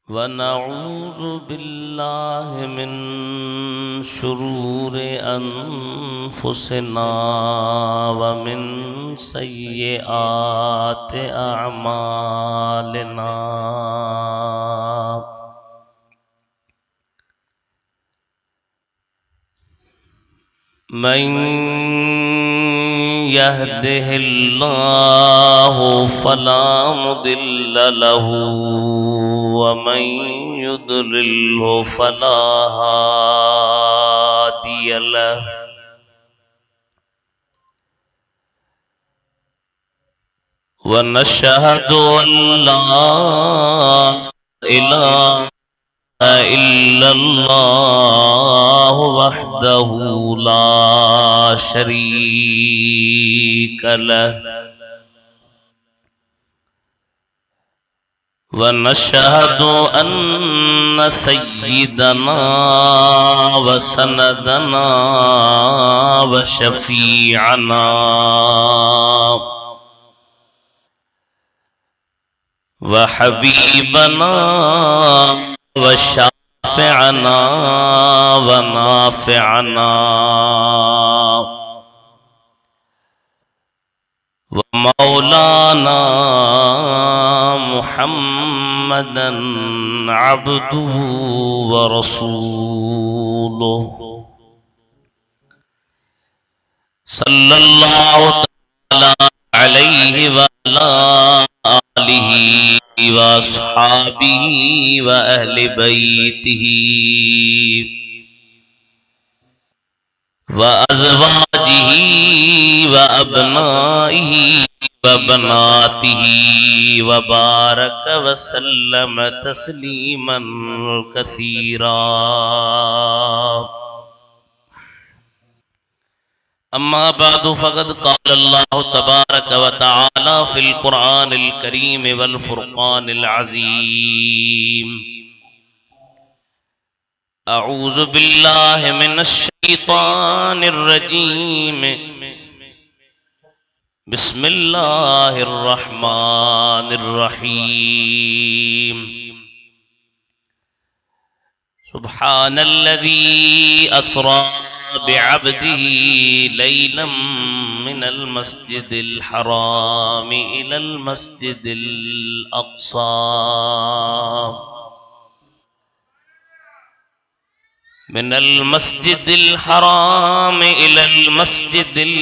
वनऊज़ु बिल्लाहि मिन शुरूरि अनफुसिना व मिन सय्यिआति अअमालिना। मन यहदिहिल्लाहु फला मुदिल्ल लहू व मन युद्लिल्हु फला हादिय लहु। व नशहदु अल्ला इलाहा इल्लल्लाहु वहदहु ला शरीक लहु। व नशहदु अन्न सय्यिदना व सनदना व शफीअना व हबीबना व शाफ़िअना व नाफ़िअना व मौलाना मुहम्मदन अब्दुहु व रसूलुहु सल्लल्लाहु तआला अलैहि व अला आलिहि व अस्हाबिहि व अहलि बैतिहि व अज़वाजिहि व अब्नाइहि व बनातिहि व बारक व सल्लम तस्लीमन कसीरा। अम्मा बादु फ़क़द क़ाल अल्लाहु तबारक व तआला फ़िल क़ुरआनिल करीम वल फ़ुरक़ानिल अज़ीम। अऊज़ु बिल्लाहि मिनश शैतानिर रजीम। बिस्मिल्लाहिर रहमानिर रहीम। सुब्हानल्लज़ी अस्रा बिअब्दिही लैलन मिनल मस्जिदिल हराम इलल मस्जिदिल अक़सा मिनल मस्जिदिल हराम इलल मस्जिदिल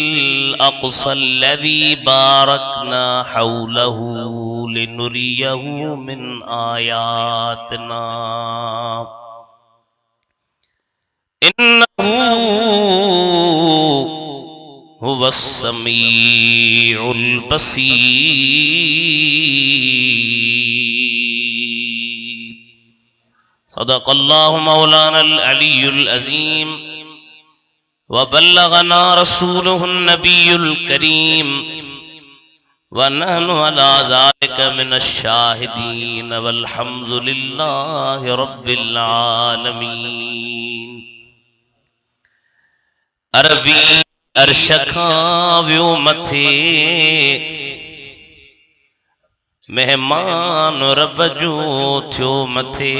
अक़सा अल्लज़ी बारकना हौलहू लिनुरियहू मिन आयातिना इन्नहू हुवस समीउल बसीर। सदक़ल्लाहु मौलानल अलियुल अज़ीम व बल्लगना रसूलुहुन नबियुल करीम व नहनु अला ज़ालिका मिनश शाहिदीन वल्हम्दुलिल्लाहि रब्बिल आलमीन। अरबी अर्शखा व्यो मथे मेहमान रब जो थियो मथे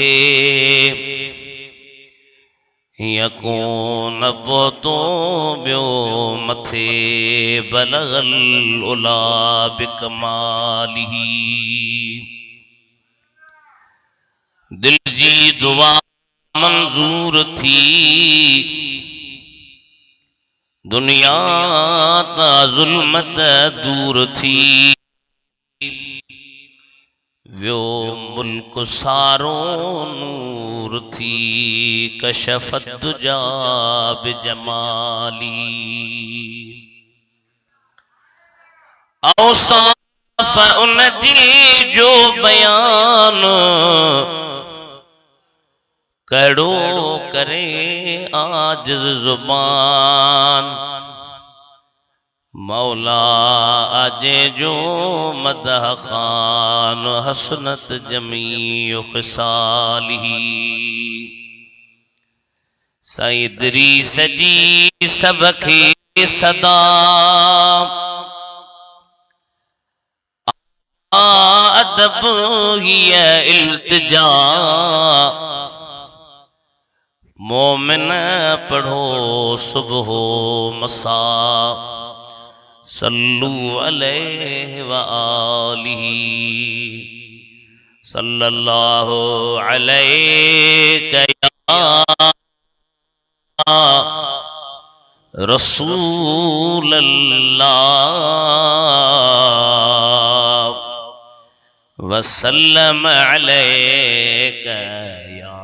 यकून तो ब्यो मथे बलगल उला बिकमालिही। दिल जी दुआ मंजूर थी दुनिया ता जुल्मत दूर थी व्यो मुल्क सारो नूर थी कशफत दुजा बिजमाली। औसाफ उन जी जो बयान कड़ो करे आजिज़ जुबान मौला आजे जो मदह खान हसनत जमी खिसालिही। सईदरी सजी सबके सदा अदब हिय इल्तिजा, मोमिन पढ़ो सुबह मसा, सल्लु अलैहि व आलिही सल्लल्लाहु अलैहि या रसूल अल्लाह वसल्लम अलैका या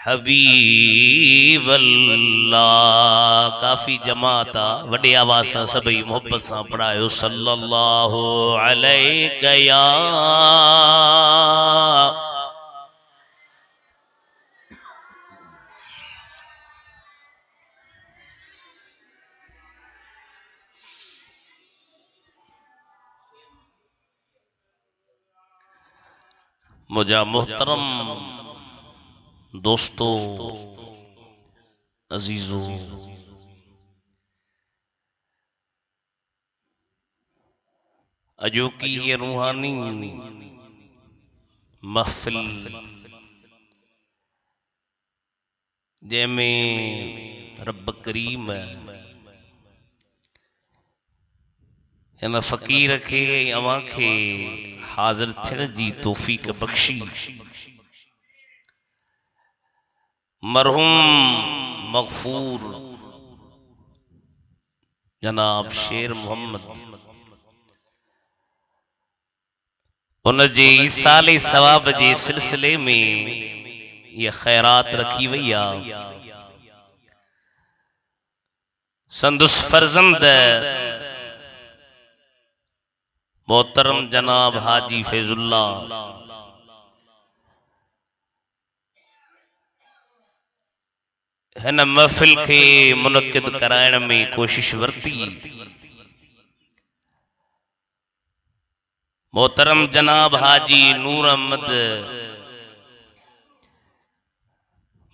हबीब अल्लाह। काफी जमाता वडे आवाज से सभी मोहब्बत से पढ़ायो सल्लल्लाहु अलैका या मुझा मोहतरम दोस्तों, अजीजों, अजो की ये रूहानी महफिल जैमें रब करीम हिन फकीर के अवां के हाजिर थियण जी तौफीक बख्शी, मरहूम मगफूर जनाब शेर मोहम्मद उन जे ईसाले सवाब जे सिलसिले में ये खैरात रखी वही आ। संदुस फर्जंद मोहतरम जनाब हाजी फैजुल्ला हिन महफिल के मुनक्किद कराइण में कोशिश वरती। मोहतरम जनाब हाजी नूर अहमद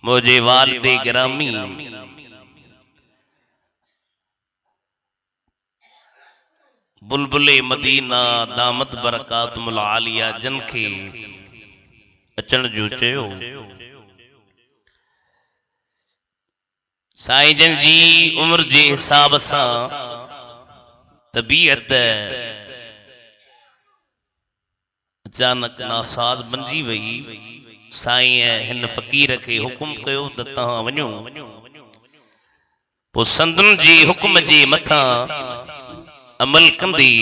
मोजे वालिदे गिरामी बुलबुले मदीना दामत बरकातुल आलिया जन के अचण जो चयो। साईं जन जी उम्र जे हिसाब सां तबीयत अचानक नासाज बनजी वही। साईं हिन फकीर के हुकुम कयो त तहां वञो, पो संदन जी हुक्म जे मथा अमल कंदी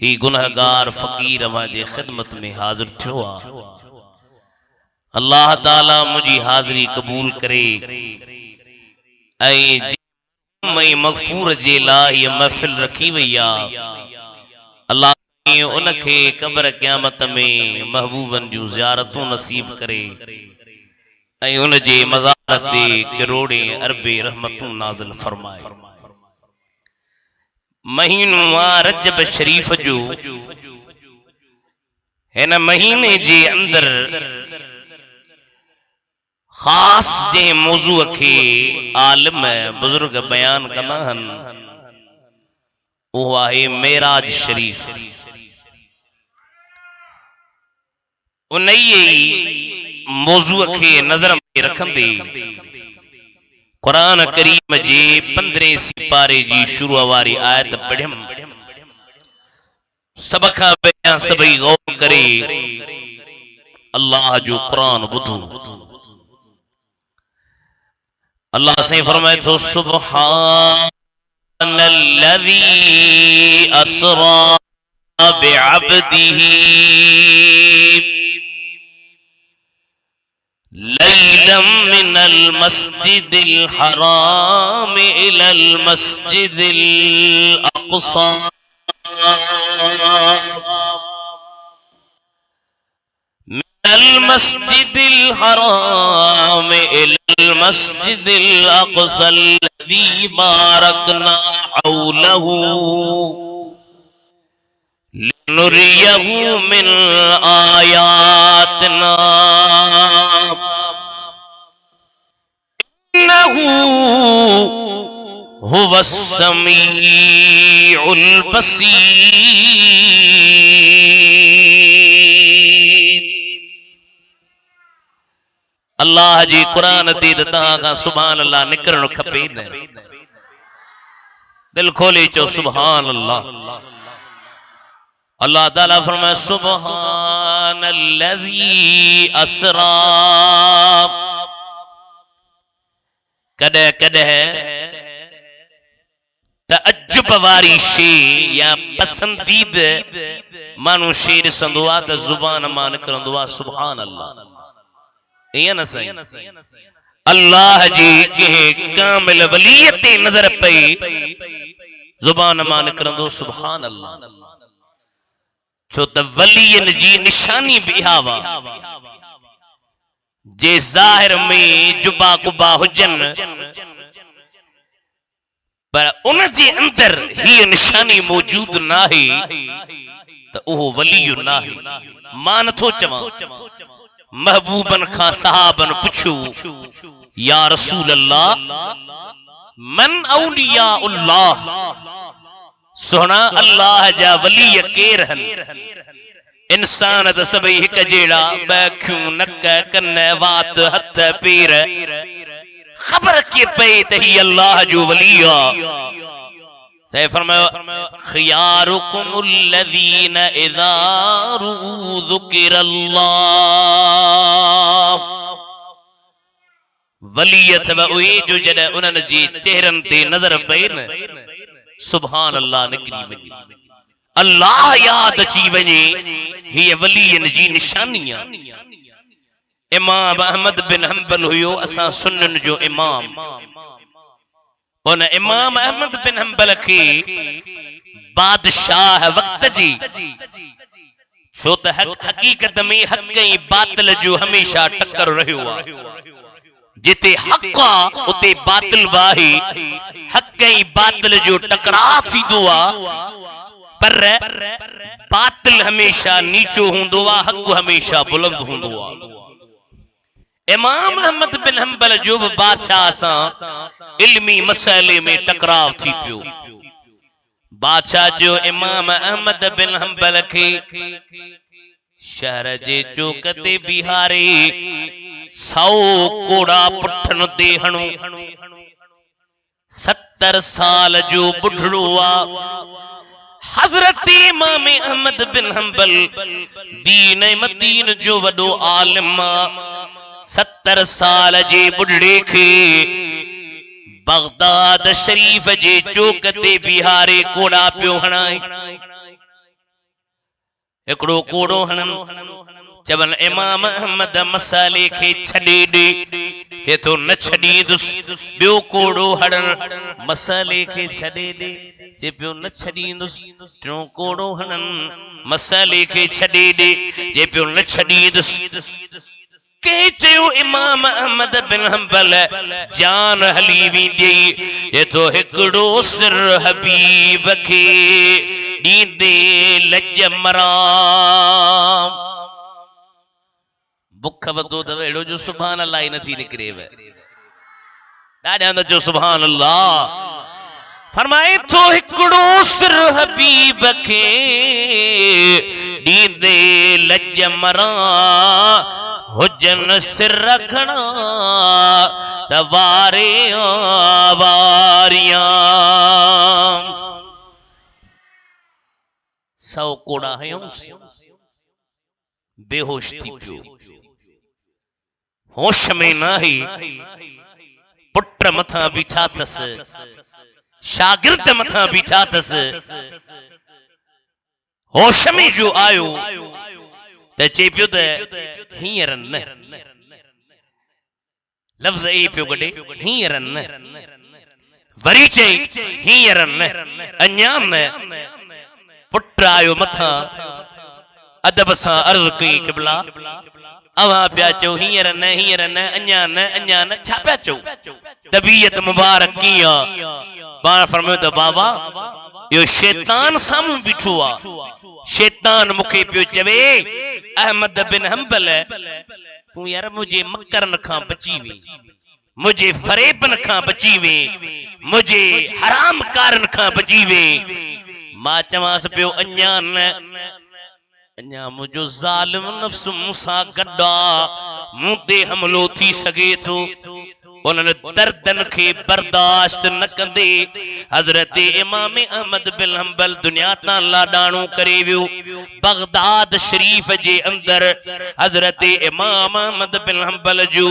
ही गुनहगार फकीर अवां जे खिदमत में हाजिर थियो आ। अल्लाह ताला मुझी हाजिरी कबूल करे ऐं मगफूर जे लाइ ये महफिल रखी वही आ। अल्लाह उनके कब्र क़यामत में महबूबन जूं ज़ियारतूं नसीब करे ऐं उन जे मज़ार ते करोड़े अरबे रहमतूं नाज़िल फरमाए। महीनो आ रजब शरीफ जो। हिन महीने जे अंदर खास जे मौजू के आलिम बुजुर्ग बयान कंदा हन, वो आहे मेराज शरीफ। उन मौजू के नजर में रखंदे कुरान करीम जे 15 सिपारे जी शुरू वारी आयत पढ़ियम। सब खां पहिरियां सभई गौर करे अल्लाह जो कुरान ॿुधो। अल्लाह से फरमाए थो सुब्हानल्लज़ी अस्रा बिअब्दिही लैलम मिनल मस्जिदिल हराम इलल मस्जिदिल अक़सा मिनल मस्जिदिल हराम इलल मस्जिदिल अक़सा अल्लज़ी बारकना हौलहू लिनुरियहू मिन आयातिना इन्नहू हुवस समीउल बसीर। अल्लाह जी कुरान दी तहां खां सुभान अल्लाह निकरण खपे न। दिल खोले चो सुभान अल्लाह। अल्लाह ताला फरमाए सुब्हानल्लज़ी असरा। कदे कदे तअज्जुब वारी शे या पसंदीद मानू शे ॾिसंदो आहे त ज़ुबान मां निकिरंदो आहे सुभान अल्लाह। ईअं न सही अल्लाह जी कंहिं कामिल वलीअ ते नज़र पई ज़ुबान मां निकिरंदो सुभान अल्लाह। छो त वलीअन जी निशानी बि इहा हुआ जे ज़ाहिर में जुबा कुबा हुजन पर उन जे अंदर हीअ निशानी मौजूद नाहे त उहो वलीउ नाहे। मां नथो चवां महबूबन खां सहाबन पुछो या रसूल अल्लाह मन औलिया अल्लाह, सोना अल्लाह जा वली केर हन? इंसान त सभई हिक जहिड़ा बखियूं नक कन वात हथ पेर, खबर के पई त ही अल्लाह जो वली आहे। सही फरमायो खियारुकुमुल्लज़ीन इज़ा ज़ुकिरल्लाह। वलीयत व उहे जो जॾहिं उन्हनि जे चेहरनि ते नज़र पई न सुभान अल्लाह निकिरी वञे, अल्लाह याद अची वञे, हीअ वलीयन जी निशानी आहे। इमाम अहमद बिन हंबल हुयो असां सुन्नन जो इमाम। उन इमाम अहमद बिन हंबल के बादशाह वक्त जी, छो त हकीकत में हक ऐं बातिल जो हमेशा टक्कर रहियो आहे। जिते हक आहे उते बातिल बि आहे। हक ऐं बातिल जो टकराव थींदो आहे पर बातिल हमेशा नीचो हूंदो आहे, हक हमेशा बुलंद हूंदो आहे। इमाम अहमद बिन हंबल जो भी बादशाह सां इल्मी मसले में टकराव थी पियो। बादशाह जो इमाम अहमद बिन हंबल के शहर जे चौक ते बिहारे 100 कोड़ा पुठन ते हणो। 70 साल जो बुढ़ड़ो आ। हजरत इमाम अहमद बिन हंबल दीन मदीन जो वडो आलिम। 70 साल जे बुढ़ड़े के बगदाद शरीफ जे चौक ते बिहारे कोड़ा पियो हणाए। एकड़ो कोड़ो हणन चवन इमाम अहमद मसाले के छड़े दे के तो न छड़ींदुस। बियो कोड़ो हणन मसाले के छड़े दे जे पियो न छड़ींदुस। टियों कोड़ो हणन मसाले के छड़े दे जे पियो न छड़ींदुस। के चयो इमाम अहमद बिन हंबल जान हली वेंदी ये तो हिकड़ो सिर हबीब के दीदे लज मराम। बुख वधो त एड़ो जो सुभान अल्लाह ही नथी निकरेव। ॾाढा न जो सुभान अल्लाह। फरमाए तो हिकड़ो सिर हबीब के दीदे लज मराम। हुजन सिर रखना तवारे वारियां। 100 कोड़ा हयूंस बेहोश थी पियो। होश में नाही। पुट मथा बीठा थस, शागिर्द मथा बीठा थस। होश में जो आयो त चे पियो त हींअर न। लफ्ज़ ए पियो गडे हींअर न। वरी चई हींअर न, अञा न। पुट आयो मथा अदब सां अर्ज़ कई क़िबला अवां पिया चओ हींअर न, हींअर न, अञा न, अञा न, छा पिया चओ? तबीयत मुबारक कीअं? पाण फरमायो त बाबा यो शैतान साम्हूं बीठो आ। शैतान मूंखे पियो चवे अहमद बिन हंबल तूं यार मुंहिंजे मकरन खां बची वे। मुझे फरेबन खां बची वे, मुझे हराम कारन खां बची वे। मां चवांस पियो अञा न, अञा मुझो ज़ालिम नफ्स मूंसां गड्डा मूं ते हमलो थी सके थो। उन्हनि दर्दन खे बर्दाश्त न कंदे हज़रत इमाम अहमद बिन हंबल दुनिया तां लाडाणो करे वियो। बगदाद शरीफ जे अंदर हज़रत इमाम अहमद बिन हंबल जो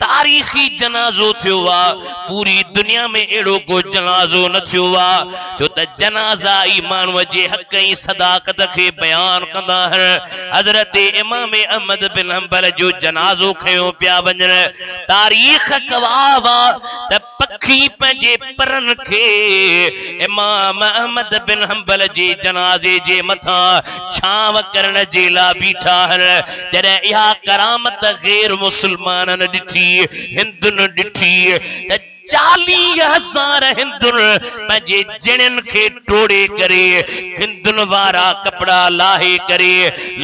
तारीखी जनाज़ो थियो आ। पूरी दुनिया में एड़ो को जनाज़ो न थियो आ जो त जनाज़ा ईमान जे हक़ ऐं सदाकत खे बयान कंदा आहिनि। हज़रत इमाम अहमद बिन हंबल जो जनाज़ो खयो पिया वञनि। तारीख़ त पखी पंहिंजे परन खे इमाम अहमद बिन हंबल जे जनाज़े जे मथां छांव करण जे लाइ बीठा आहिनि। जॾहिं इहा करामत गैर मुस्लमाननि ॾिठी, हिंदुनि ॾिठी त 40,000 हिंदुनि पंहिंजे जणनि खे टोड़े करे हिंदुनि वारा कपड़ा लाहे करे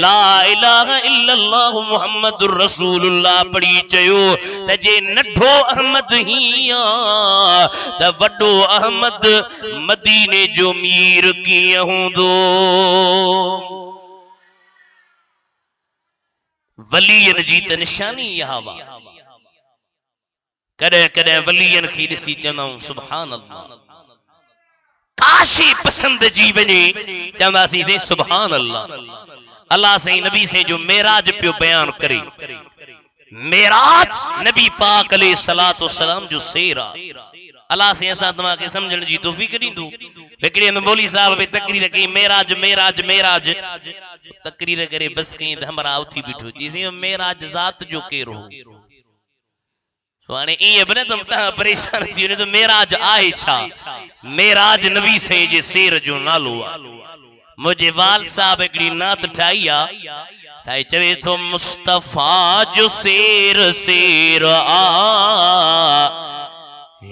ला इलाहा इल्लल्लाह मुहम्मदुर रसूलुल्लाह पढ़ी चयो त जे नढो अहमद ही आ त वॾो अहमद मदीने जो मीर कीअं हूंदो। वलीयन जी त निशानी इहा हुआ। कॾहिं कॾहिं वलीयन खे ॾिसी चवंदा सुभान अल्लाह, काशी पसंद जी वञे चवंदासीं से सुभान अल्लाह। अल्लाह से नबी से जो मेराज पियो बयान करे, मेराज नबी पाक अलैहि सलातो सलाम जो सेरा। अल्लाह से असां तव्हां खे समझण जी तौफीक ॾींदो। हिकिड़े हंधि मौली साहब बि तकरीर कई, मेराज मेराज मेराज तकरीर करे बस कई त हमरा उथी बीठो चई मेराज ज़ात जो केरो हो। हाणे ईअं बि न त तव्हां परेशान थी वञो त मेराज आहे छा। मेराज नबी साईं जे सेर जो नालो आहे। मुंहिंजे वाल साहब हिकिड़ी नात ठाही आहे, साईं चवे थो मुस्तफ़ा जो सेर सेर आ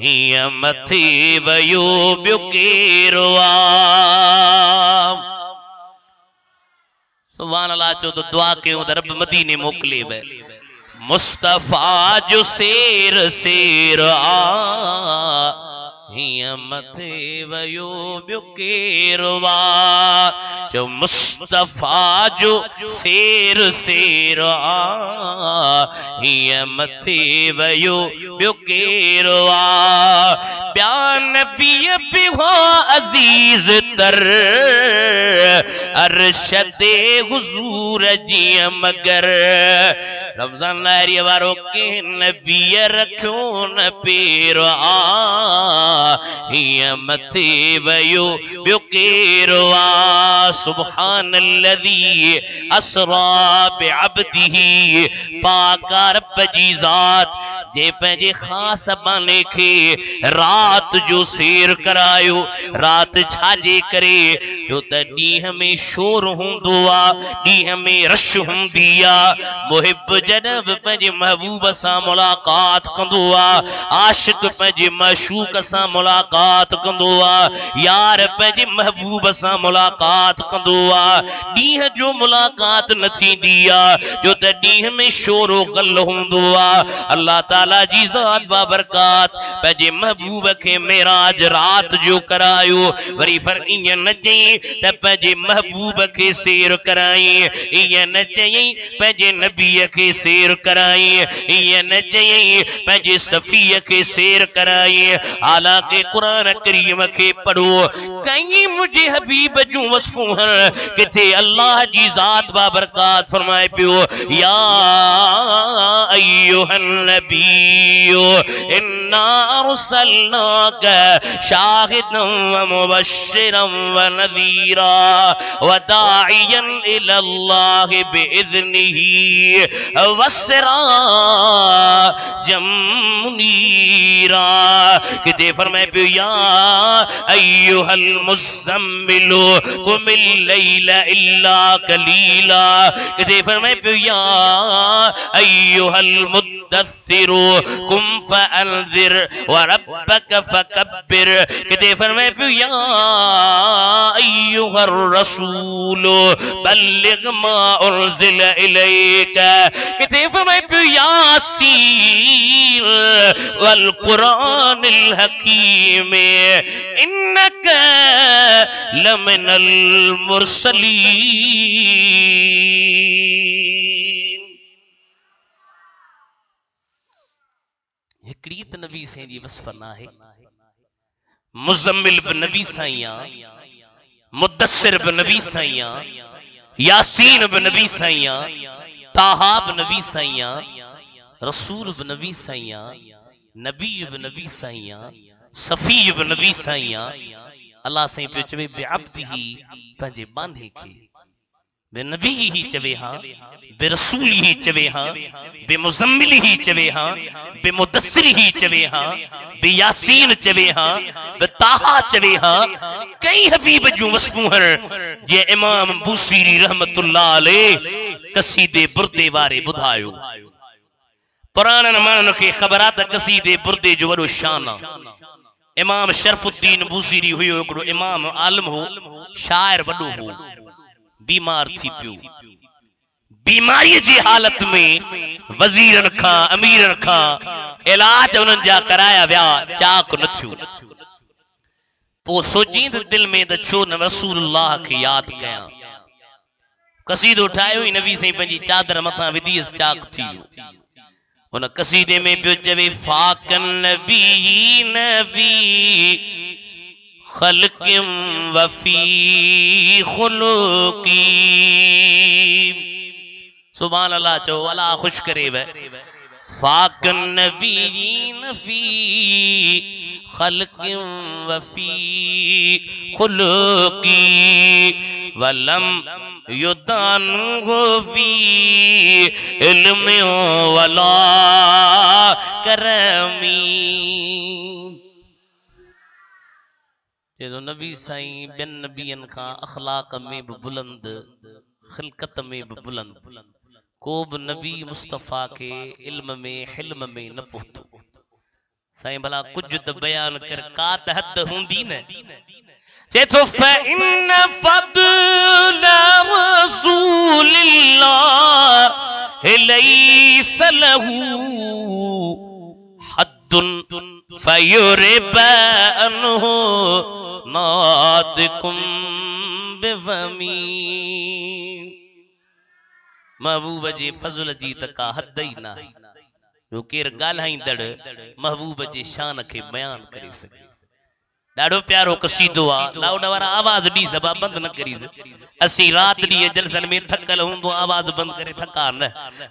हीअं मथे वयो ॿियो केरो आ। सुभान अल्लाह चओ त दुआ कयूं त रब मदीने मोकिले वे। मुस्तफ़ा जो सेर सेर आ हीअं मथे वयो ॿियो केरो आ। जो मुस्तफ़ा जो सेर सेर आ हीअं मथे वयो ॿियो केरो आ। ॿिया नबी बि हो अज़ीज़ तर अरशदे हुज़ूर जीअं मगर रमज़ान लाइरीअ वारो के नबी रखियो न पेरो आ हीअं मथे वयो ॿियो केरो आ। सुब्हानल्लज़ी अस्रा बिअब्दिही पाक रब जी ज़ात जे पंहिंजे ख़ास बाने खे रात जो सेर करायो। रात छाजे करे जो त ॾींहं में शोर हूंदो आ, ॾींहं में रश हूंदी आ। मुहिब जॾहिं बि पंहिंजे महबूब सां मुलाक़ात कंदो आ, आशिक पंहिंजे मशूक सां मुलाक़ात कंदो आ, यार पंहिंजे महबूब सां मुलाक़ात कंदो आ। ॾींहं जो मुलाक़ात न थींदी आ जो त ॾींहं में शोरो गल हूंदो आ। अल्लाह ताला जी ज़ात बाबरकात पंहिंजे महबूब खे मेराज रात जो करायो। वरी फर ईअं न चई त पंहिंजे महबूब खे सेर कराई, ईअं न चई पंहिंजे नबीअ खे सेर कराई, ईअं न चई पंहिंजे सफ़ीअ खे सेर कराई। हालांकि क़ुरान करीम खे पढ़ो, कई मुंहिंजे हबीब जूं वसफ़ूं किथे अल्लाह जी ज़ात बाबरकात फरमाए पियो या अय्युहन नबिय्यु इन्ना अरसलनाका शाहिदन व मुबश्शिरन व नज़ीरा व दाइयन इलल्लाहि बिइज़्निही व सिराजम मुनीरा। किथे फरमाए पियो या अय्युहल मुज़म्मिलु कुमिल लैला इल्ला कलीला। किथे फरमाए पियो या अय्युहल मुद्दस्सिर कुम फअंज़िर व रब्बक फकब्बिर। किते फरमाए पियो या अय्युहर रसूल बल्लिग मा उनज़िल इलैक। किते फरमाए पियो यासीन वल कुरानिल हकीम इन्नक लमिनल मुरसलीन। हिकड़ी त नबी साईं जी वसफ़ न आहे। मुज़म्मिल बि नबी साईं आ, मुद्दस्सिर बि नबी साईं आ, यासीन बि नबी साईं आ, ताहा बि नबी साईं आ, रसूल बि नबी साईं आ, नबी बि नबी साईं आ, सफ़ी बि नबी साईं आ। अल्लाह साईं पियो चवे बिअब्दिही पंहिंजे बांधे खे बे नबी ही चवे हां, बे रसूल ही चवे हां, बे मुज़म्मिल ही चवे हां, बे मुद्दस्सिर ही चवे हां, बे यासीन चवे हां, बे ताहा चवे हां। कई हबीब जूं वसफ़ूं हर जे इमाम बूसीरी रहमतुल्लाह अलैह कसीदे बुरदे वारे ॿुधायो। पुराणनि माण्हुनि खे ख़बर आहे त कसीदे बुरदे जो वॾो शान आहे। इमाम शरफुद्दीन बूसीरी हुयो हिकिड़ो इमाम आलिम हो, शाइर वॾो हो, बीमार थी पियो। बीमारी जी हालत में वजीरन खां अमीरन खां इलाज उन्हनि जा कराया विया, चाक न थियो। पोइ सोचीं त दिल में त छो न रसूलुल्लाह खे यादि कयां। कसीदो ठाहियो ई नबी साईं पंहिंजी चादर मथां विधीअसि, चाक थी वियो। उन कसीदे में पियो चवे फाकन नबी नबी खल्किम वफी खुलुकी। सुभान अल्लाह चो, अल्लाह खुश करे वे। फाकन नबी नबी खल्किम वफी खुलुकी वलम युदानु फी इल्म वला करमी। जो नबी साईं बिन नबियन खां अखलाक में भी बुलंद, खिलकत में भी बुलंद, को भी नबी मुस्तफा के इल्म में हिल्म में न पहुतो। साईं भला कुछ तो बयान कर, का त हद हुंदी न। चेतो फइन्न फद्ल रसूलिल्लाह लैस लहू हद्दुन फयुरिब अन्हु नादिकुम बिवमी। महबूब जे फज़ल जी त का हद ई न आहे, जो केर ॻाल्हाईंदड़ महबूब जे शान खे बयान करे सघे। ॾाढो प्यारो कसीदो आ। लाउड वारा आवाज दी सभा बंद न करीज। असी रात दी जलसन में थकल हूंदो, आवाज बंद करे थका न।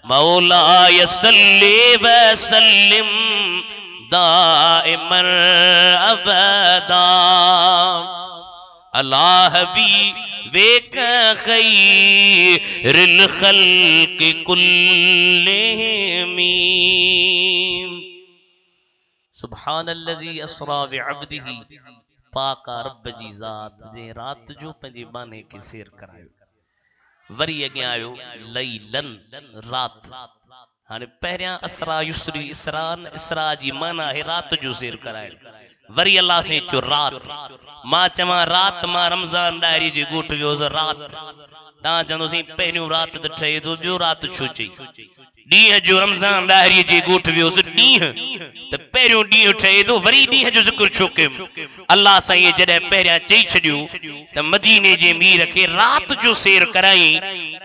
मौला यसल्ली व सल्लिम दाइमन अबदा अला हबीबिक खैरिल खल्क़ि कुल्लिहिम। सुब्हानल्लज़ी अस्रा बिअब्दिही। पाका रब जी ज़ात जे रात जो पंहिंजे बाने के सैर करायो। वरी अॻियां आयो लैलन रात। हाणे पहिरियां असरा युसरी इसरान, इसरा जी माना है रात जो सैर करायो। वरी अल्लाह से चो रात। मां चवां रात मां रमज़ान डायरी जे गोठ वियोसि रात। तव्हां चवंदोसीं पहिरियों रात त ठहे थो, ॿियो रात छो चई? ॾींहं जो रमज़ान डायरी जे गोठ वियोसि, ॾींहं त पहिरियों ॾींहुं ठहे थो, वरी ॾींहं जो ज़िक्र छो कयुमि? अल्लाह साईं जॾहिं पहिरियां चई छॾियो त मदीने जे मीर खे रात जो सैर कराई,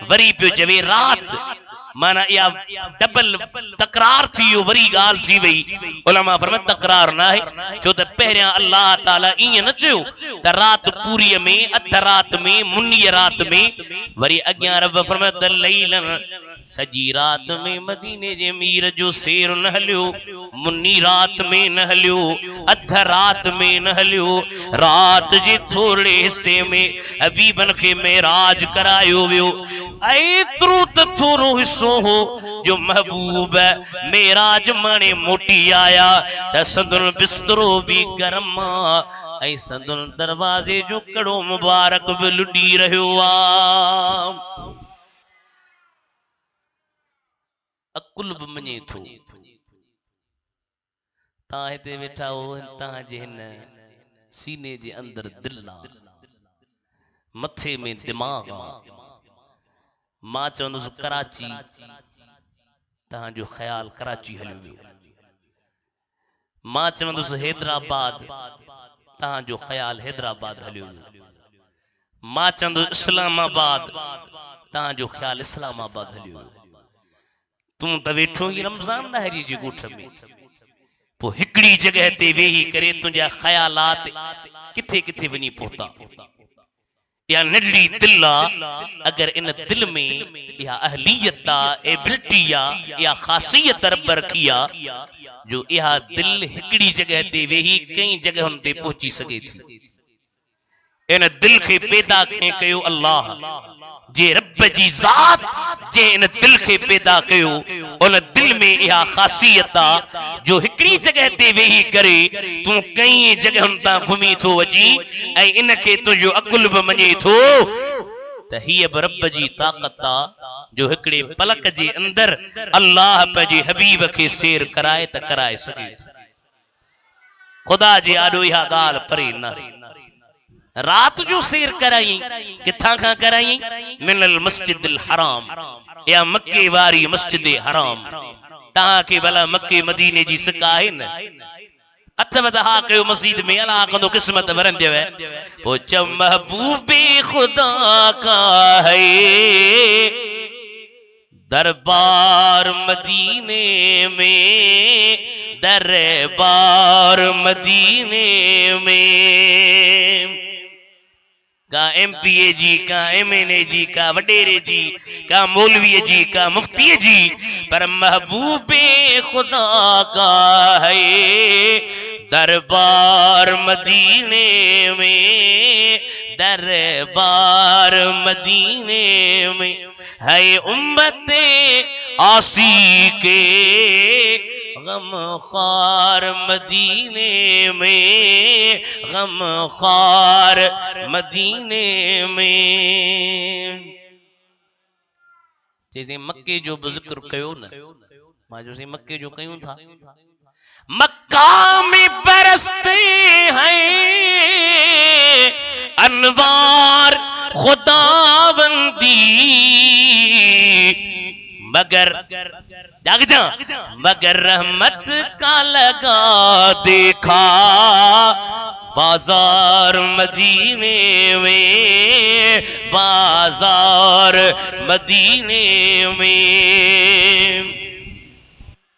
वरी पियो चवे रात। माना या डबल तकरार थी वियो, वरी ॻाल्हि थी वई। उलमा फरमाए तकरार न आहे, छो त पहिरियां अल्लाह ताला ईअं न चयो त रात पूरीअ में, अध रात में, मुन्नीअ रात में। वरी अॻियां रब फरमाए त लैलन सॼी रात में मदीने जे मीर जो सैर न हलियो, मुन्नी रात में न हलियो, अध रात में न हलियो। रात जे थोरे हिस्से में हबीबन खे मेराज करायो वियो। एतिरो त थोरो हिस्सो हो जो महबूब मेराज माने मोटी आया त संदुन बिस्तरो भी गरम ऐं संदुन दरवाजे जो कड़ो मुबारक भी लुटी रहियो आ। अकुल बि मञे थो। तव्हां हिते वेठा हो, तव्हांजे हिन सीने जे अंदर दिल आ, मथे में दिमाग़ आ। मां चवंदुसि कराची, तव्हांजो ख्याल कराची हलियो वियो। मां चवंदुसि हैदराबाद, तव्हांजो ख्याल हैदराबाद हलियो वियो। मां चवंदुसि इस्लामाबाद, तव्हांजो ख्याल इस्लामाबाद हलियो वियो। तूं त वेठो ई रमज़ान ॾाहिरी जे ॻोठ में, पोइ हिकिड़ी जॻह ते वेही करे तुंहिंजा ख़यालात किथे किथे वञी पहुता। या नंढड़ी दिल आ, अगर इन दिल में या अहलियत आ, एबिलिटी आ, या ख़ासियत रब रखी आ जो इहा दिल हिकिड़ी जॻह ते वेही कई जॻहुनि ते पहुची सघे थी। इन दिल खे पैदा खे कयो अल्लाह, जे रब जी ज़ात जे इन दिल खे पैदा कयो, उन दिल में इहा ख़ासियत आ जो हिकिड़ी जॻह ते वेही करे तूं कई जॻहुनि तां घुमी थो वञी ऐं इन खे तुंहिंजो अकुल बि मञे थो त हीअ बि रब जी ताक़त आ जो हिकिड़े पलक जे अंदर अल्लाह पंहिंजे हबीब खे सैर कराए त कराए सघे। ख़ुदा जे आॾो इहा ॻाल्हि परे न। रात जो सैर कराई, किथां खां कराई? मिनल मस्जिदिल हराम, या मक्के वारी मस्जिद हराम। तहां के भला मक्के मदीने जी सिक आहे न? अथव त हा कयो मस्जिद में, अलाह कंदो क़िस्मत भरंदव। पोइ चव महबूबे खुदा का है दरबार मदीने में, दरबार मदीने में। का एमपीए जी, का एमएनए जी, का वडेरे जी, का मौलवी जी, का मुफ्ती जी, पर महबूबे खुदा का है दरबार मदीने में, दरबार मदीने में। है उम्मते आसी के गम खार मदीने में, गम खार मदीने में। जैसे मक्के जो जिक्र कयो न, मां जो मक्के जो कयूं था, मक्का में बरसते हैं अनवार खुदाबंदी, मगर जाग जा, मगर रहमत का लगा देखा बाजार मदीने में, बाजार मदीने में।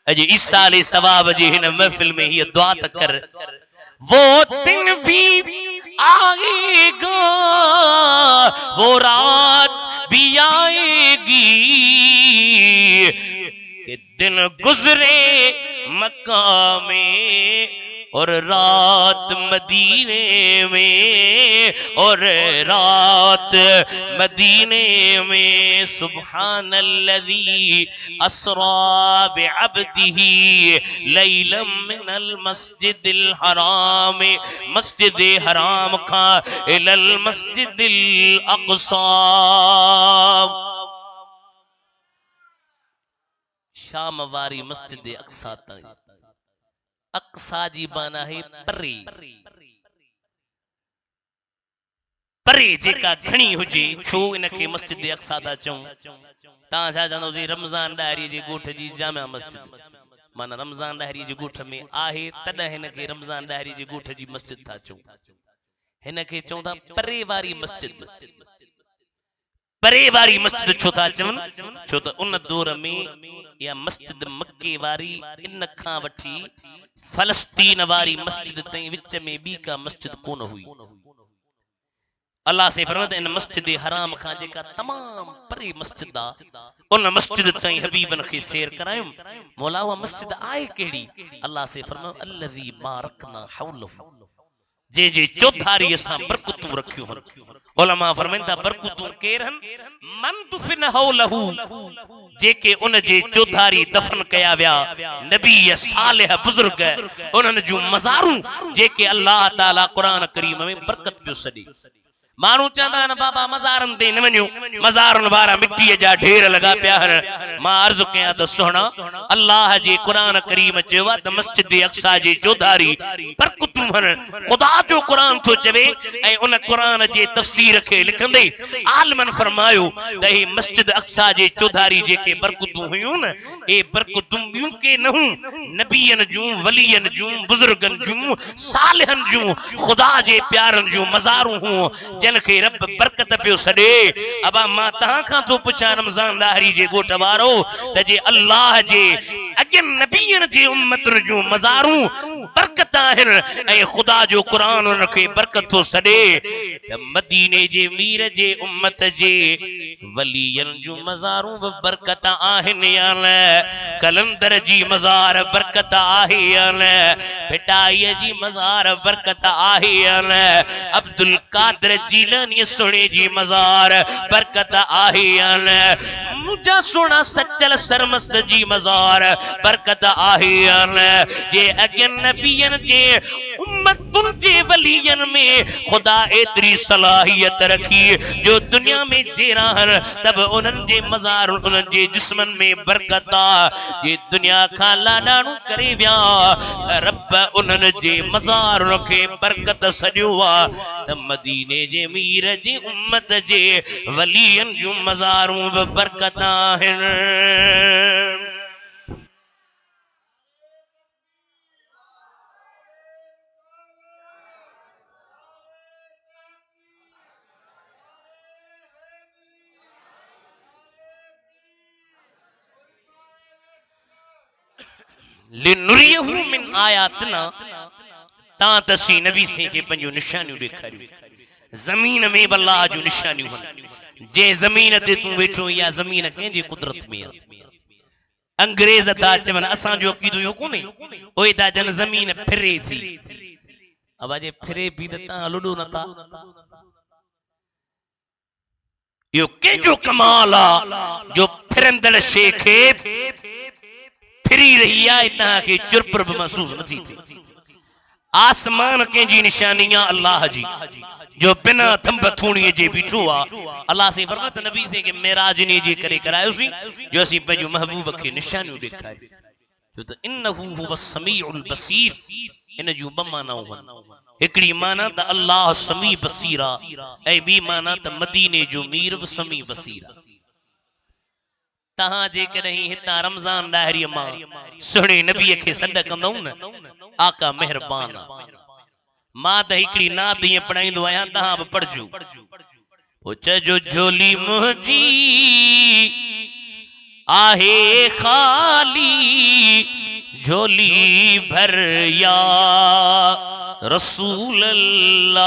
अज इसाले सवाब जी हिन महफिल में ही दुआ तक कर, वो दिन भी आएगा, वो रात भी आएगी कि दिन गुजरे मक्का में और रात मदीने में, और रात मदीने में। सुब्हानल्लज़ी अस्रा बिअब्दिही लैलम मिनल मस्जिदिल हराम, मस्जिद हराम का इलल मस्जिदिल अक़सा। शाम वारी मस्जिद अक़सा ताईं। अक़सा जी माना है परे, परे जेका घणी हुजे। छो इनखे मस्जिद अक़सा था चऊं? तव्हां छा चवंदो जी रमज़ान ॾाहिरी जे ॻोठ जी जामिया मस्जिद, माना रमज़ान ॾाहिरी जे ॻोठ में आहे तॾहिं हिनखे रमज़ान ॾाहिरी जे ॻोठ जी मस्जिद था चऊं। हिनखे चऊं था परे वारी मस्जिद। परे वारी मस्जिद छो था चवनि? छो त उन दौर में या मस्जिद मक्के वारी इन खां वठी फलस्तीन वारी मस्जिद ताईं विच में ॿी का मस्जिद कोन हुई। अल्लाह से फरमाते इन मस्जिद हराम खां जेका तमाम परे मस्जिद आ, उन मस्जिद ताईं हबीबन खे सैर करायुम। मौला उहा मस्जिद आहे कहिड़ी? अल्लाह से फरमायो अल्लज़ी बारकना हौलहु, जे जे चौधारी असां बरकतूं रखियूं हन। उलमा फरमाइनि था बरकतूं केर हन? मन दुफिन हौलहु, जेके उन जे चौधारी दफन कया विया नबी सालिह बुजुर्ग, उन्हनि जूं मज़ारूं जेके अल्लाह ताला क़ुरान करीम में बरकत पियो सॾे। माण्हू चवंदा आहिनि बाबा मज़ारनि ते न वञो, मज़ारनि वारा मिटीअ जा ढेर लॻा पिया आहिनि, मां अर्ज कया तो सोना अल्लाह जे कुरान करीम चवा त मस्जिद अक्सा जे चौधारी बरकतूं हन खुदा जो कुरान तो चवे ऐ उन कुरान जे तफसीर के लिखंदे आलमन फरमायो त ही मस्जिद अक्सा जे चौधारी जेके बरकतूं हुयूं न ए बरकतूं बियूं के नहूं नबियन जूं वलियन जूं बुजुर्गन जूं सालिहन जूं खुदा जे प्यारन जूं मज़ारूं हूं जन के रब बरकत पियो सडे अबा मां तहां खां तो पुछा रमजान लाहरी जे गोठ वारो त जे अल्लाह जे अगन नबियन जे उम्मत जूं मज़ारूं बरकत आहिन ऐ खुदा जो कुरान उन खे बरकत तो सडे त मदीने जे मीर जे उम्मत जे वलियन जूं मज़ारूं बरकत आहिन या न कलंदर जी मज़ार बरकत आहे या न पिटाई जी मज़ार बरकत आहे या न अब्दुल कादिर जीलानी सोने जी मज़ार बरकत आहे या न मुझा सोना सच्चल सरमस्त जी मज़ार बरकत आहे या न जे अगन नबियन जे उम्मतुन जे वलियन में खुदा एतरी सलाहियत रखी जो दुनिया में जेरा हन तब उनन जे मज़ार उनन जे जिस्मन में बरकत ये दुनिया का लाडाणू करे व्या रब उनन जे मज़ार के बरकत सजो त मदीने जे मीर जी उम्मत जे वलियन जूं मज़ारूं बरकत आहिन लिनुरियहु मिन आयातना ता तसी नबी से के पंजो निशानियों देखारियो जमीन में अल्लाह जो निशानियों हन जे जमीन ते तू बैठो या जमीन के जी कुदरत में अंग्रेज था चवन असा जो अकीदो यो कोने ओए ता जन जमीन फिरे थी अब जे फिरे भी ता लुडो नता यो के जो कमाल आ जो फिरंदड़ शेखे फिरी रही है इतना के चुरपुर महसूस नहीं थी आसमान के जी निशानियां अल्लाह जी जो बिना थंब थूणी जे बीठो आ अल्लाह से फरमात नबी से के मेराज ने जे करे करायो सी जो असी पंहिंजो महबूब के निशानियों देखारे जो त इन्नहु हुवस समीउल बसीर इन जो ब माना हन एकड़ी माना त अल्लाह समी बसीरा ऐ बी माना त मदीने जो मीर समी बसीरा तहां जे कहीं हिता रमजान दाहरी मां सुणे नबी के सड कंदौ न आका मेहरबान मां त हिकड़ी नात ये पढ़ाईंदो आया तहां ब पढ़जो पुछ जो झोली मुंजी आहे खाली झोली भर या रसूल अल्लाह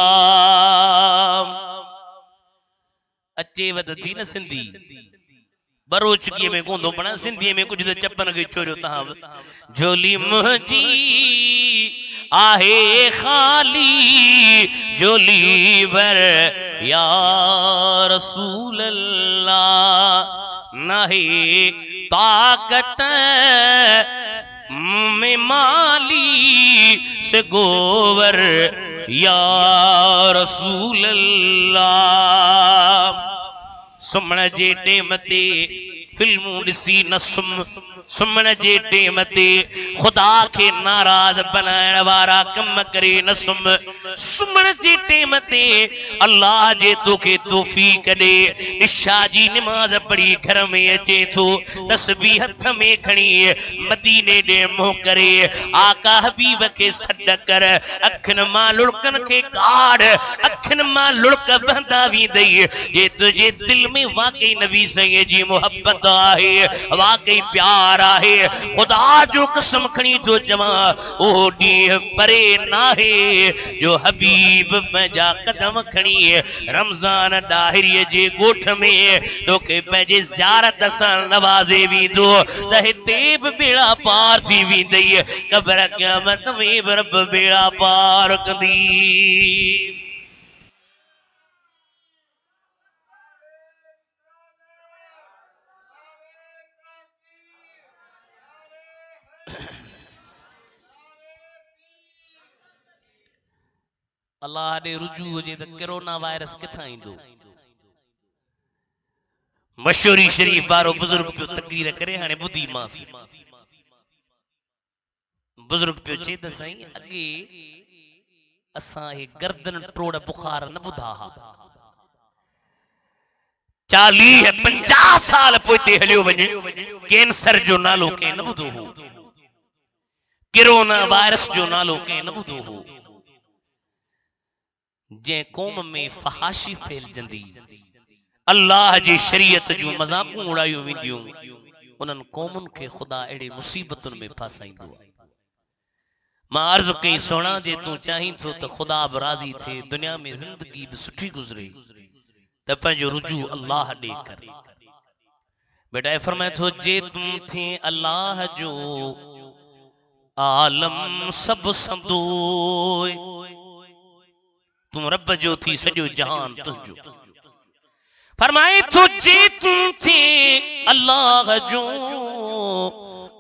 अचे वद थी न सिंधी बरोचकी में कोंदो पड़ा सिंधी में कुछ तो चप्पन के छोड़ो तहां झोली मुंजी आहे खाली झोली भर या रसूल अल्लाह नहीं ताकत में माली से गोवर या रसूल अल्लाह सुमण जे टेम ते फिल्मूं ॾिसी न सुमण जे टेम ते खुदा के नाराज बनाइण वारा कम करे न सुमण जे टेम ते अल्लाह जे तोखे तौफीक ॾे इशा जी नमाज पढ़ी घर में अचे थो तस्बीह हथ में खणी मदीने ॾे मुंह करे आका हबीब के सॾ कर अखियुनि मां लुड़कन के काढ़ अखियुनि मां लुड़क बहंदा वेंदई जे तुझे दिल में वाकई नबी सईद जी मोहब्बत आहे वाकई प्यार आहे खुदा जो कसम खणी तो चवां ओ ॾींहुं परे नाहे जो हबीब पंहिंजा कदम खणी रमज़ान ॾाहिरीअ जे ॻोठ में तोखे पंहिंजे ज़ियारत सां नवाज़े वेंदो त हिते बि बेड़ा पार थी वेंदई क़ब्र क़यामत में बि रब बेड़ा पार कंदी अल्लाह दे रुजू हुजे त कोरोना वायरस किथां ईंदो मशहूरी शरीफ बारो बुजुर्ग पियो तकरीर करे हाणे बुधी मास बुजुर्ग पियो चे त साईं अगे असां हे गर्दन टोड़ बुखार न बुधा हा 40-50 साल पोइते हलियो वञे कैंसर जो नालो के न बुधो हो कोरोना वायरस जो नालो के न बुधो हो जे कौम में फहाशी फैलजंदी अल्लाह जी शरीयत जो मजाकूं उड़ायो वेंदियूं उन्हनि क़ौमुनि खे ख़ुदा अहिड़े मुसीबतुनि में फासाईंदो आहे मां अर्ज़ कई सोना जे तूं चाहीं थो त ख़ुदा बि राज़ी थिए दुनिया में ज़िंदगी बि सुठी गुज़रे त पंहिंजो रुजू अल्लाह ॾे कर बेटा फरमाए थो जे तूं थे अल्लाह जो आलम सब संदोए तूं रब जो थी सॼो जहान तुंहिंजो फरमाए थो जे तूं थे अल्लाह जो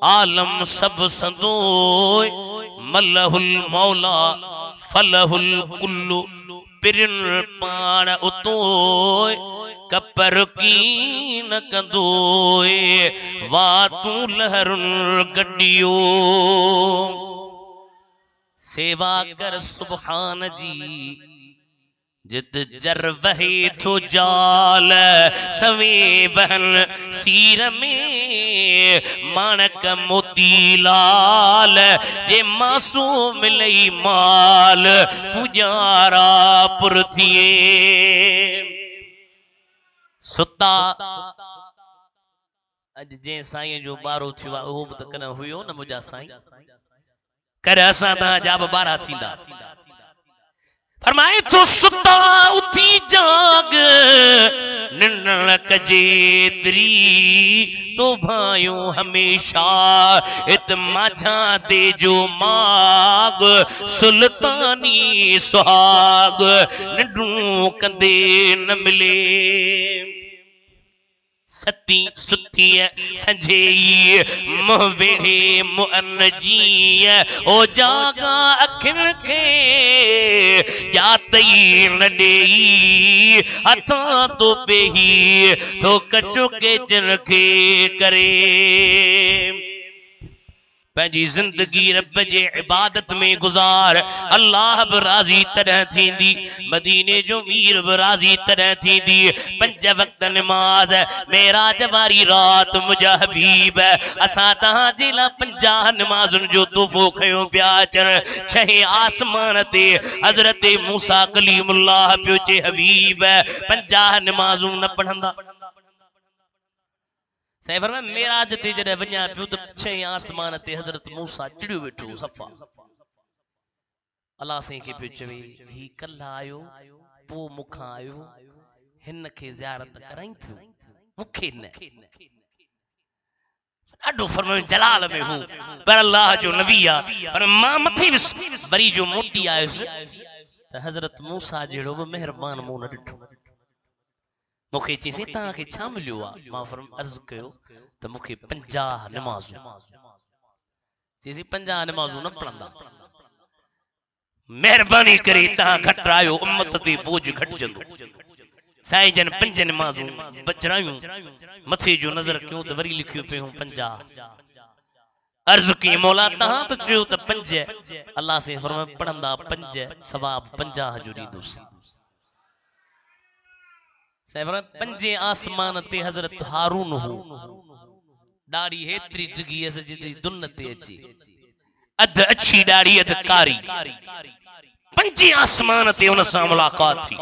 आलम सब संदोए मलहुल मौला फलहुल कुल्लु पिरिन पाण उतोए कपर की न कंदोए वा तू लहरुन गड्डियो सेवा कर सुभान जी जित जर वहे थो जाल सवे बहन सीर में माणक मोती लाल जे मासू मिलई माल पुजारा पुरथिए सुता अज जे साईं जो बारो थियो आहे उहो बि त कॾहिं हुयो न मुंहिंजा साईं करे असां तव्हांजा बि ॿारहा थींदा फरमाए तो सुता उथी जाग निंडण कजेतरी तो भायो हमेशा इत माझा दे जो माग सुल्तानी सुहाग निंडू कंदे न मिले सती सुती संझेई मुंह वेड़े मुअन जी ओ जागा अखिन के जातई न डेई हथा तो बेही तो कचो के जन के करे पंहिंजी जिंदगी रब जे इबादत में गुजार अल्लाह बि राज़ी तरह थींदी मदीने जो मीर बि राज़ी तरह थींदी 5 वक्त नमाज मेराज वारी रात मुंहिंजा हबीब असां तव्हांजे लाइ 50 नमाज़ुनि जो तोहफ़ो खयो पिया अचनि 6 आसमान ते हज़रत मूसा कलीमुल्लाह पियो चे हबीब 50 नमाज़ूं न पढ़ंदा सैफर में मेराज ते जॾहिं वञा पियो त 6 आसमान ते हज़रत मूसा चिड़ियो वेठो सफ़ा अल्लाह साईं खे पियो चवे ही कल्ह आयो पोइ मूंखां आयो हिन खे ज़ियारत कराई पियो मूंखे न ॾाढो फरमायो जलाल में हो पर अल्लाह जो नबी आहे पर मां मथे वरी जो मोटी आयुसि त हज़रत मूसा जहिड़ो बि महिरबान मूं न ॾिठो मुखे चईसी तव्हांखे छा मिलियो आहे मां अर्ज़ कयो त मूंखे 50 नमाज़ूं चईसी 50 नमाज़ूं न पढ़ंदा महिरबानी करे तव्हां घटि आयो उम्मत ते बोझ घटिजंदो साईं जन 5 नमाज़ूं बचरायूं मथे जो नज़र कयूं त वरी लिखियो पियो 50 अर्ज़ कई मौला तव्हां त चयो त 5 अल्लाह से फरमायो पढ़ंदा 5 सवाब 50 जो ॾींदुसि 5 आसमान ते हज़रत हारून हो दाढ़ी हेतरी जगी अस जिते दुन ते अचे अध अच्छी दाढ़ी अध कारी 5 आसमान ते उन सां मुलाकात थी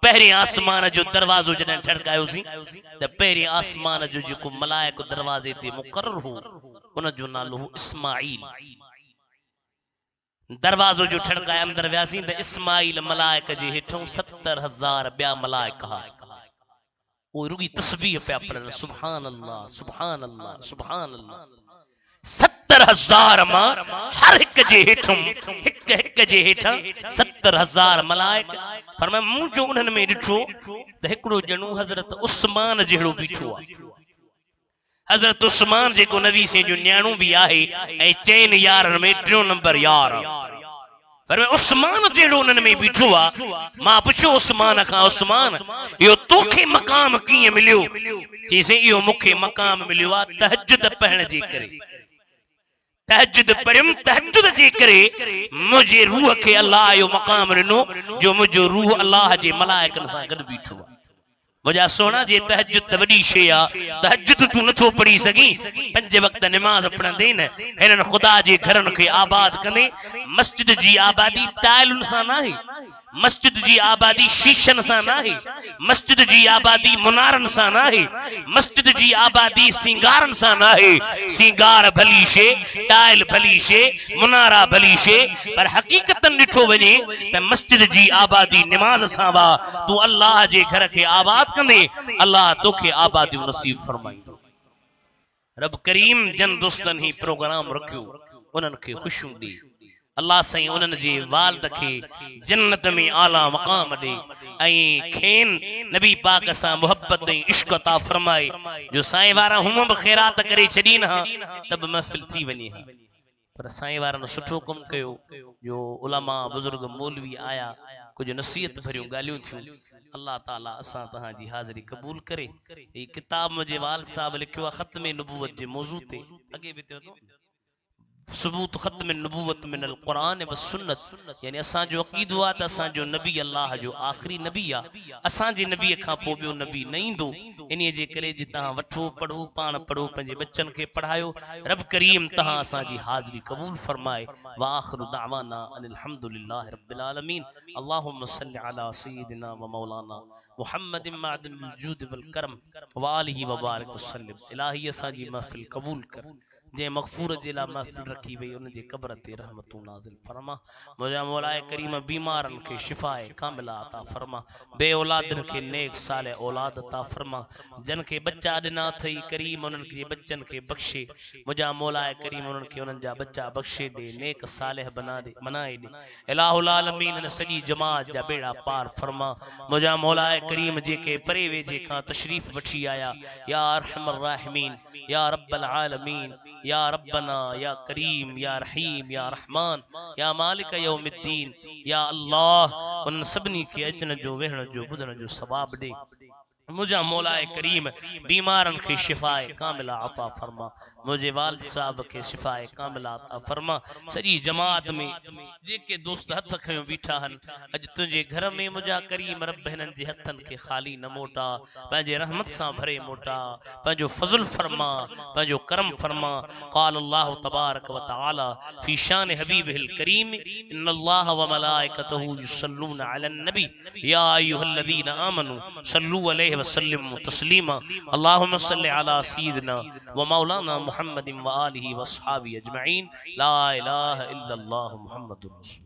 पहिरें आसमान जो दरवाजो जॾहिं ठड़कायोसीं त पहिरें आसमान जो जेको मलाइक दरवाजे ते मुक़रर हो उन जो नालो हो इस्माईल दरवाजो जो ठड़काए अंदर वियासीं त इस्माईल मलाइक जे हेठों 70,000 ॿिया मलाइक हा वो रुगी तस्बीह पिया पढ़नि सुभान अल्लाह सुभान अल्लाह सुभान अल्लाह 70,000 मां हर हिक जे हेठों हिक जे हेठां 70,000 मलाइक फरमाया मूं जो उन्हनि में ॾिठो त हिकिड़ो ॼणो हज़रत उस्मान जहिड़ो बीठो आहे हज़रत उस्मान जेको नबी से जो न्याणो भी आहे ऐं 4 यारनि में 3 नंबर यार पर उस्मान जहिड़ो उन्हनि में बीठो आहे मां पुछियो उस्मान खां उस्मान इहो तोखे मक़ाम कीअं मिलियो चईसि इहो मूंखे मक़ाम मिलियो आहे तहज्जुद पढ़ण जे करे तहज्जुद पढ़ियुमि तहज्जुद जे करे मुंहिंजे रूह खे अल्लाह इहो मक़ाम ॾिनो जो मुंहिंजो रूह अल्लाह जे मलाइकनि सां गॾु बीठो आहे मुझा सोना जे तहज्जुद त वॾी शइ आहे तहज्जुद तूं नथो पढ़ी सघीं 5 वक्त निमाज़ पढ़ंदे न हिननि ख़ुदा जे घरनि खे आबाद कंदे मस्जिद जी आबादी टाइलुनि सां न आहे मस्जिद जी आबादी शीशनि सां न आहे मस्जिद जी आबादी मुनारनि सां न आहे मस्जिद जी आबादी सिंगारनि सां न आहे सिंगार भली शे टाइल भली शे मुनारा भली शे पर हकीकतन ॾिठो वञे त मस्जिद जी आबादी निमाज़ सां वा तूं अल्लाह जे घर खे आबाद कंदे अल्लाह तोखे आबादियूं नसीब फरमाईंदो रब करीम जन दोस्तनि ही प्रोग्राम रखियो उन्हनि खे ख़ुशियूं ॾे अल्लाह साईं उन्हनि जे वालिद खे जन्नत में आला मक़ाम ॾे ऐं खेन नबी पाक सां मुहब्बत ऐं इश्क अता फरमाए जो साईं वारा हुम बि ख़ैरात करे छॾीनि हा त बि महफ़िल थी वञे हा पर साईं वारनि सुठो कमु कयो जो उलमा बुज़ुर्ग मौलवी आया कुझु नसीहत भरियूं ॻाल्हियूं थियूं अल्लाह ताला असां तव्हांजी हाज़िरी क़बूल करे ही किताब मुंहिंजे वाल साहब लिखियो आहे ख़त्म नबूवत जे मौज़ू ते अॻे बि थियो सबूत ख़त्म नबूवत मिन अल क़ुरान व सुन्नत यानी असां जो अक़ीदो आहे त असां जो नबी अल्लाह जो आखिरी नबी आहे असां जे नबी खां पोइ ॿियो नबी न ईंदो इन्हीअ जे करे जे तव्हां वठो पढ़ो पाण पढ़ो पंहिंजे बच्चन खे पढ़ायो रब करीम तव्हां असां जी हाज़िरी क़बूल फरमाए व आखिरु दावाना अनिल हम्दुलिल्लाहि रब्बिल आलमीन अल्लाहुम्मा सल्लि अला सय्यिदिना व मौलाना मुहम्मद मादिल जूद वल करम व आलिहि व बारिक वसल्लम इलाही असां जी महफ़िल क़बूल कर जे मग़फ़ूर जे ला महफ़िल रखी वई उन जे क़ब्र ते रहमतूं नाज़िल फरमा मुझा मौलाए करीम बीमारन के शिफाए कामिला अता फरमा बे औलादन के नेक साले औलाद अता फरमा जन के बच्चा दिना थई करीम उनन के बच्चन के बख्शे मुझा मौलाए करीम उनन के उनन जा बच्चा बख्शे दे नेक सालेह बना दे बनाए दे इलाहुल आलमीन ने सजी जमात जा बेड़ा पार फरमा मुझा मौलाए करीम जे के परे वेजे का तशरीफ वठी आया या अरहमर राहिमीन या रब्बल आलमीन या रब्बना या करीम या रहीम या रहमान या मालिक यौमिद्दीन या अल्लाह उन सभनी के अचन जो वेहण जो बुधन जो सवाब दे मुझा मौलाए करीम बीमारन के शिफाए कामिला अता फरमा मुझे वालिद साहब के शिफाए कामिला अता फरमा सजी जमात में जेके दोस्त हथ खयो बीठा हन अज तुझे घर में मुझा करीम रब हिनन जे हथन के खाली न मोटा पंहिंजे रहमत सां भरे मोटा पंहिंजो फज़ल फरमा पंहिंजो करम फरमा क़ाल अल्लाह तबारक व तआला फी शान हबीबिल करीम इन्नल्लाह व मलाइकतहु युसल्लूना अलन नबी या अय्युहल्लज़ीना आमनू सल्लू अलैहि वसल्लम तस्लीमा अल्लाहुम्मा सल्लि अला सय्यिदिना व मौलाना मुहम्मद व आलिहि व अस्हाबी अजमईन ला इलाहा इल्लल्लाह मुहम्मदुर रसूल